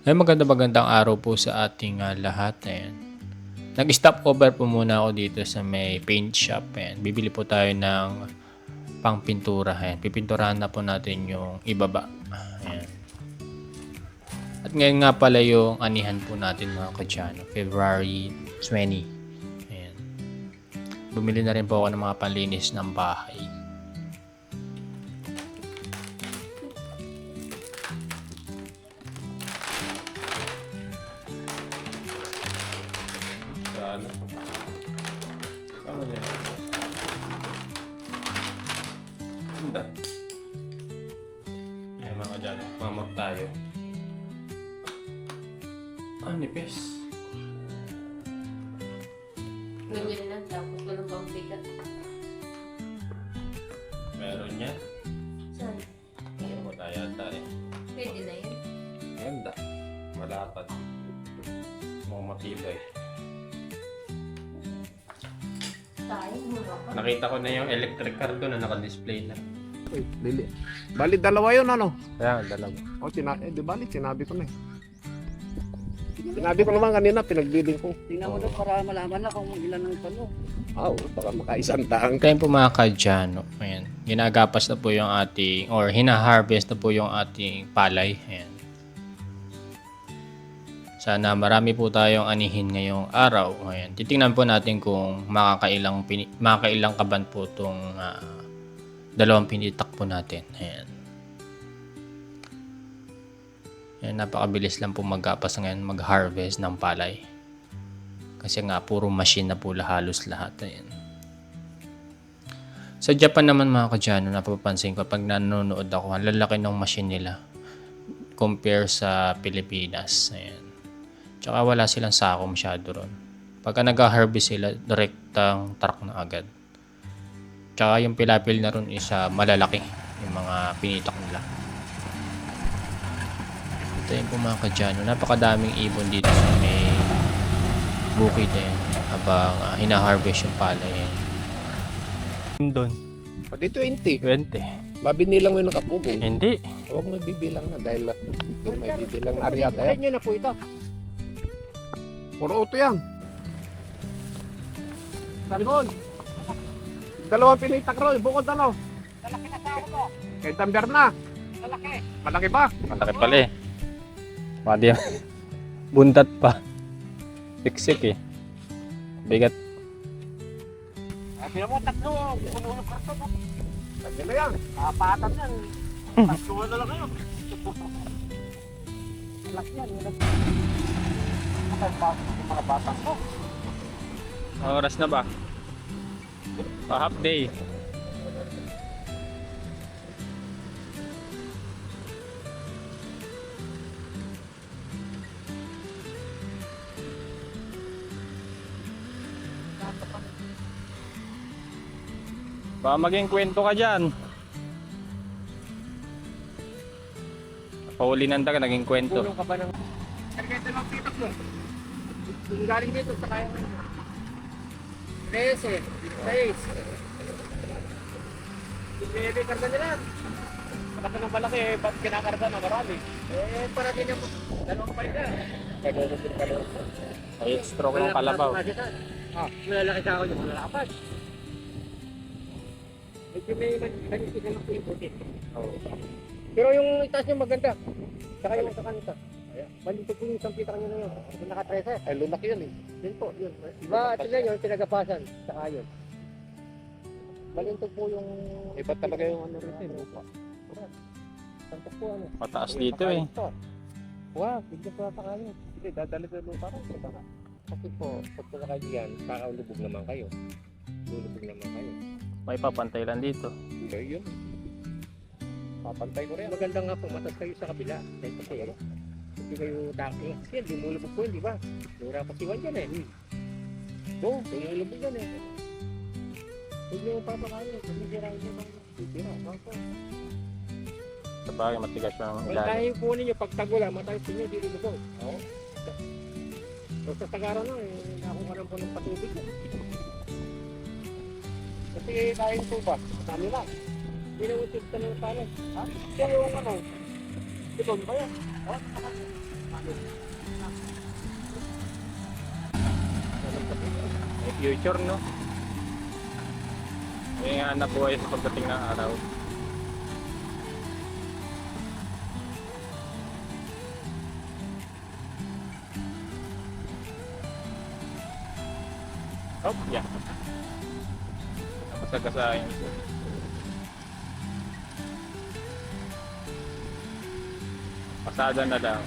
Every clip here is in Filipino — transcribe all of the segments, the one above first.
Ay magandang araw po sa ating lahat. Ayan. Nag-stop over po muna ako dito sa may paint shop. Ayan. Bibili po tayo ng pangpintura. Ayan. Pipinturahan na po natin yung ibaba. Ayan. At ngayon nga pala yung anihan po natin mga kadyano. February 20. Ayan. Bumili na rin po ako ng mga panlinis ng bahay. Ayan mga kadyano, mamag tayo. Nipis. Ganyan lang, tapos walang pang bigat. Meron yan. Saan? Ayan mo tayo ata eh. Pwede na yun. Ganda. Malapad. Mukhang matibay. Tayo, mura pa. Nakita ko na yung electric car doon na naka-display na. Uy, Lili. Bali, dalawa yun, ano? Kaya nga, dalawa. O, di bali, sinabi ko na eh. Sinabi ko naman kanina, pinagbiling ko. Tingnan mo doon para malaman na kung ilan ang pano. Baka makaisang daang. Kaya po mga kadyano, ayan, ginagapas na po yung ating, or hina-harvest na po yung ating palay. Ayan. Sana marami po tayong anihin ngayong araw. Ayan. Titingnan po natin kung makakailang kaban po itong dalawang pinitak po natin. Ayan. Ayan, napakabilis lang po magapas ngayon mag-harvest ng palay. Kasi nga puro machine na po halos lahat. Ayan. Sa Japan naman mga kadyano, napapansin ko pag nanonood ako, ang lalaki ng machine nila compare sa Pilipinas. Ayan. Tsaka wala silang sako masyado ron. Pagka nag-harvest sila, direktang truck na agad. Tsaka yung pilapil na ron is malalaki yung mga pinitak nila. Ito yung po mga kadyano, napakadaming ibon dito sa may bukid eh, habang hina-harvest yung palay. Doon, Pati 20. 20. Mabinilang mo yung nakapugong. Hindi. Huwag mo bibilang na dahil yung may bibilang na aryata yan. Nyo na po ito. Puro auto yan. Sargon. Dalawang pinitak ro, bukod ano. Lalaki na tao mo. Kay Tamber na. Lalaki. Malaki ba? Malaki pala eh. Pwede buntat pa. Siksik eh. Bigat. Sabi mo, tatlo. Unulog karto mo. Lagi na yan. Kapatan yan. Tatlo na lang kayo. Laki yan. Yung mga batang ko. Oras na ba? Half day. Baka maging kwento ka dyan. Pahuli ng daga, naging kwento. Tulong ka ba ng... Kargete lang pitak mo. Yung galing dito sa kaya mo. 13, 6. Hindi karga nila. Malaki ng malaki, ba't kinakarga na marami? Para din yung dalawang palit na. Ay, stroke ng kalabaw. Malalaki sa ako yung malalapat. Medyo may ganito na lang yung buti. Pero yung itaas yung maganda. Saka yung sa kanita. Bandito po yung isang pita kanyo na yun. Yung naka-13. Ay, lunak yun eh. Yun po, yun. Diba, tignan yun, pinagapasan. Saka yun. Balintog po yung... Iba talaga yung ano rin eh. Santok po ano. Mataas dito eh. Wow, bigyan pa pa kayo. Hindi, dadali ko lupa ko. Kasi po, pag pala kayo yan, kakaulubog naman kayo. Lulubog naman kayo. May papantay lang dito. Hindi yun. Papantay ko rin. Maganda nga po, matas kayo sa kabila. Dahil kasi ano, hindi kayo taki. Kasi yan, lumulubog po yun, di ba? Lura pa si Juan yan eh. Oo, lumulubog yan eh. Huwag niyo papakain, sumisirain niyo mga sisira. Sa bagay, matigas yung Kung ilalim. tayo po ninyo, pag tagula, matay po nyo, di lumubog. Oo. So sa Tagara na, nakuha na po ng patubig. Kasi tayong tuba, dami lang. Hindi na usip ka ng palas. Ha? Kaya yung ano, ito ba yan? May future, no? May anak buhay sa pagdating ng araw. Oh, yeah. Napasagasahin ito. Pasada na lang.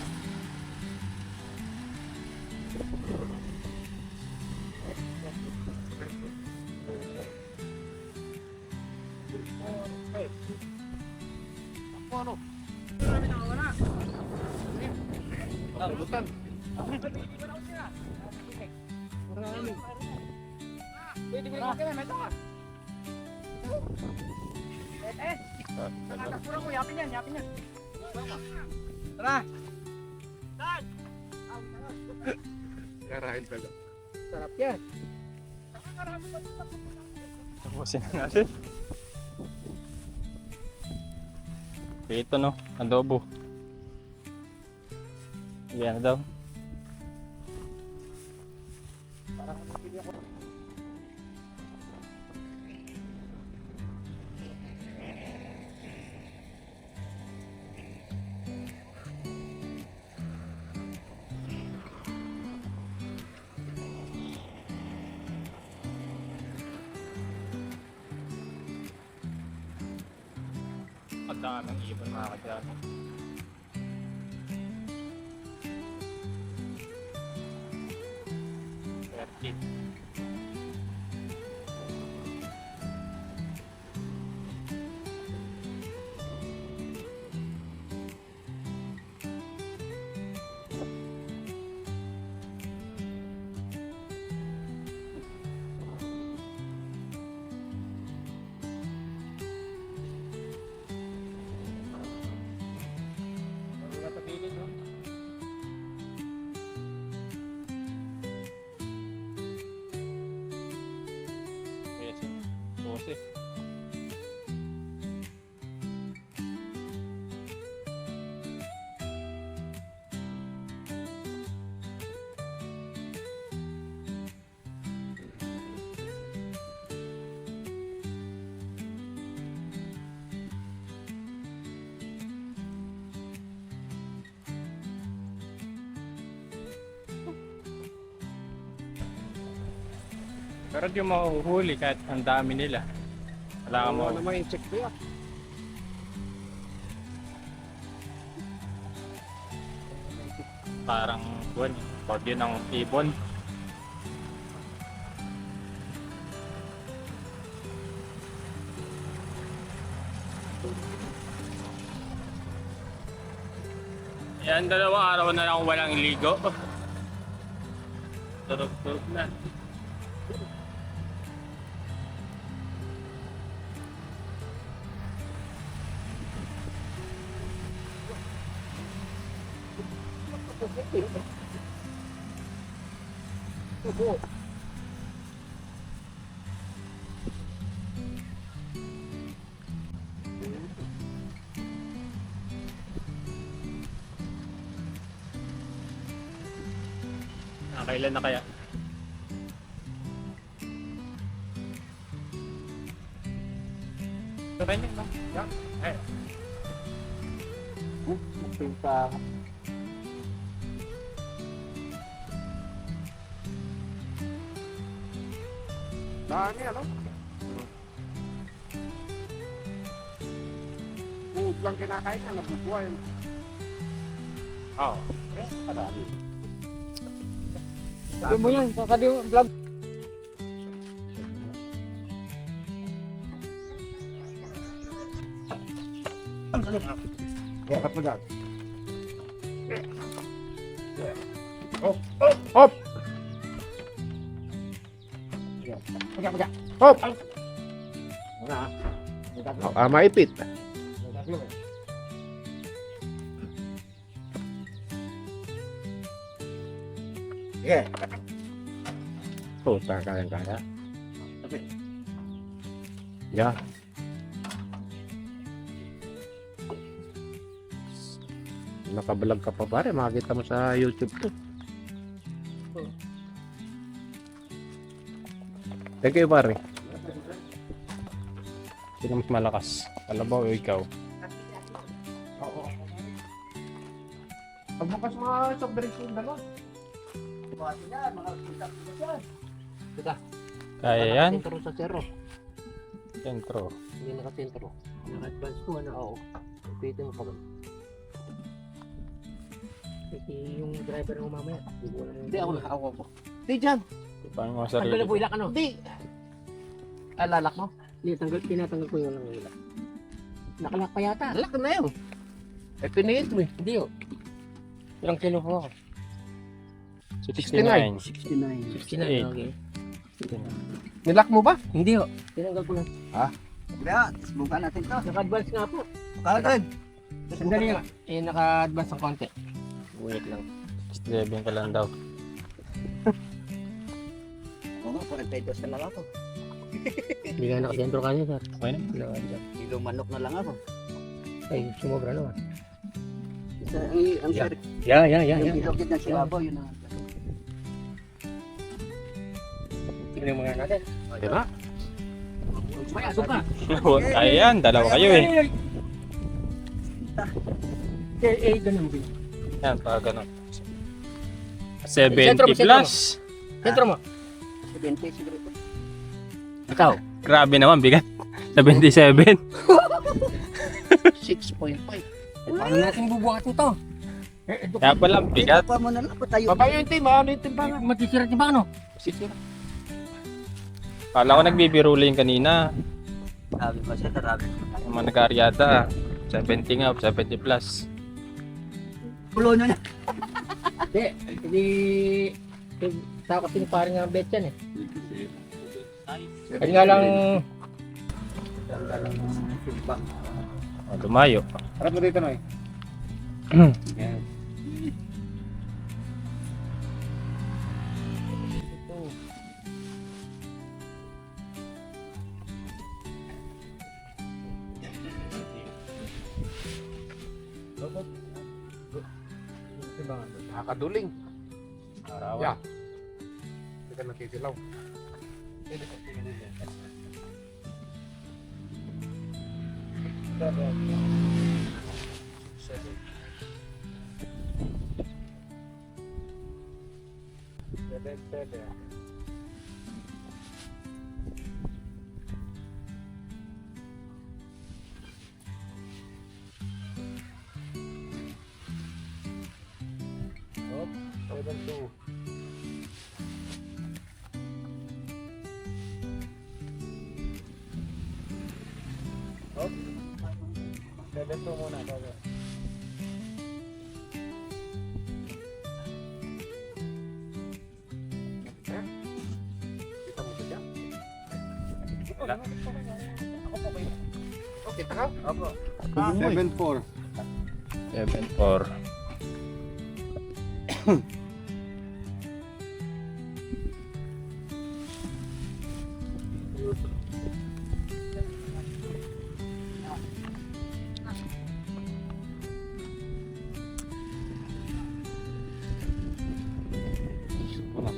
Ano? Butan. Marami. Pwede mo lang kaya, may taka. Nakakasura mo, yapin yan, yapin yan. Tara! Karahin pala. Sarap yan. Tapusin na natin. Ito, no? Adobo. Yan daw. Ang daming ibon mga kadyan. Perfect. Wala sa pilit, no? Yes, susi. Pero di mo mahuhuli kahit ang dami nila. Wala ka mo. Ano naman yung check ko yan? Parang buwan. Pag yun ang ibon. Yan, 2 araw na lang walang ligo. Turog-turog na. Kailan na kaya? Kailan na? Yan. Ay. Pinta. Dami ano? Food lang kinakain na nabubuhay. Oo. Kadami. Sabi mo yan, kakadi yung vlog. Bakit mo dyan? Hop! Hop! Hop! Maga. Hop! Maga. Maipit. Sige. Puta, kayang-kaya. Nakabalag ka pa pare, makikita mo sa YouTube to. Thank you pare. Sino mas malakas? Kalabaw o ikaw? Oo. Pagbukas mga soft drinks yung dalawa. Kaya yan? Sentro sa zero. Sentro. Hindi naka-sentro. Naka-advance ko ano, oo. Pwede mo pa ba? Kasi yung driver ng mamaya. Hindi ako nakakawa ko. Hindi dyan. Paano mo Tanggal sarili? na po ilak ano? Hindi. Lalak mo? Hindi, tinatanggal ko yung ilak. Nakalak pa yata. Alak na yun. Eh, piniit mo eh. Hindi oh. Ilang kilo po ako? 69. 69. Okay. Nilak mo ba? Hindi oh. Tinanggal ko lang. Kaya, subukan natin to. Naka-advance nga po. Kagad. Sandali nga. Eh, naka-advance ng konti. Wait lang. 67 ka lang daw. Oo, 42 na lang ako. Hindi nga nakasentro ka niya, sir. Okay na? Kilo manok na lang ako. Ay, sumobra naman. Ang Yeah. sir, Yeah. yung ilogid ng silabaw, yun ang... Tignan mo nga natin. Tira. May aso ka. Kaya yan, dalawa kayo eh. Ganun din. Yan, pag ganun. Sentro 70 mo, plus. Sentro mo. 70 siguro ito. Ikaw. Grabe naman, bigat. 77. 6.5. Paano natin bubuhatin to? Kaya pala, bigat. Pa mo na lang, patayo. Babayo yung team, ano yung timbangan? Matisira di ba ano? Kala ko nagbibiro lang kanina. Sabi ba siya, tarabi. Yung mga nag-aryata. 70 nga, 70 plus. Pulo nyo na. Hindi. Sa kasi ni parang nga bet yan eh. Kaya nga lang. Oh, lumayo. Harap mo dito, Noy. Yan. Nakakaduling. Arawan. Yeah. Hindi ka natitilaw. Kita mo siya? Wala. Okay, taka. Opo. 7.4. 7-4.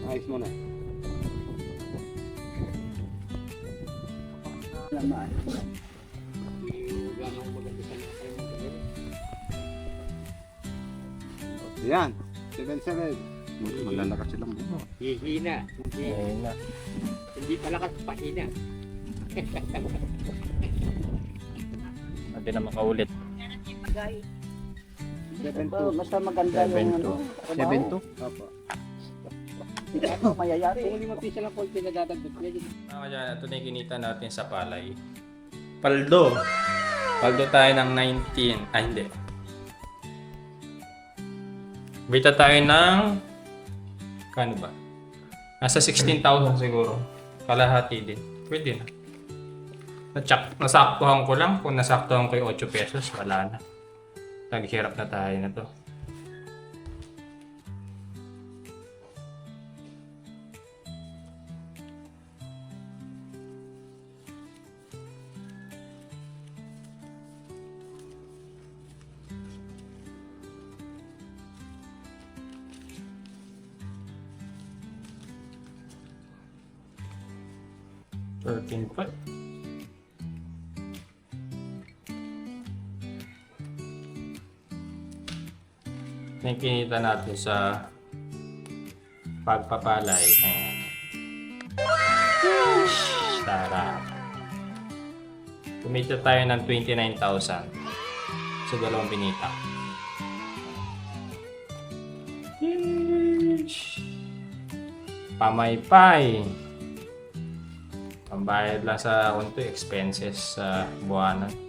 Ayos mo na. Laman. Yan. 7.7. Malalakas silang bumo. Hihina. Ayun na. Hindi palakas, pahina. Hindi na makaulit. 7.2. Basta maganda yung ano. 7.2. Opo. Hindi ako mayayari. Kung 5 piso lang po yung pinadadagdag niya. Kaya ito na yung kinita natin sa palay. Paldo. Paldo tayo ng 19. Ah, hindi. Bita tayo ng... Kano ba? Nasa 16,000 siguro. Kalahati din. Pwede na. Nasaktuhan ko lang. Kung nasaktuhan ko yung 8 pesos, wala na. Naghihirap na tayo na to. 13 yung kinita natin sa pagpapalay. Ayan. Sarap. Kumita tayo ng 29,000 sa dalawang binita. Pamaypay. Pambayad lang sa expenses sa buwanan.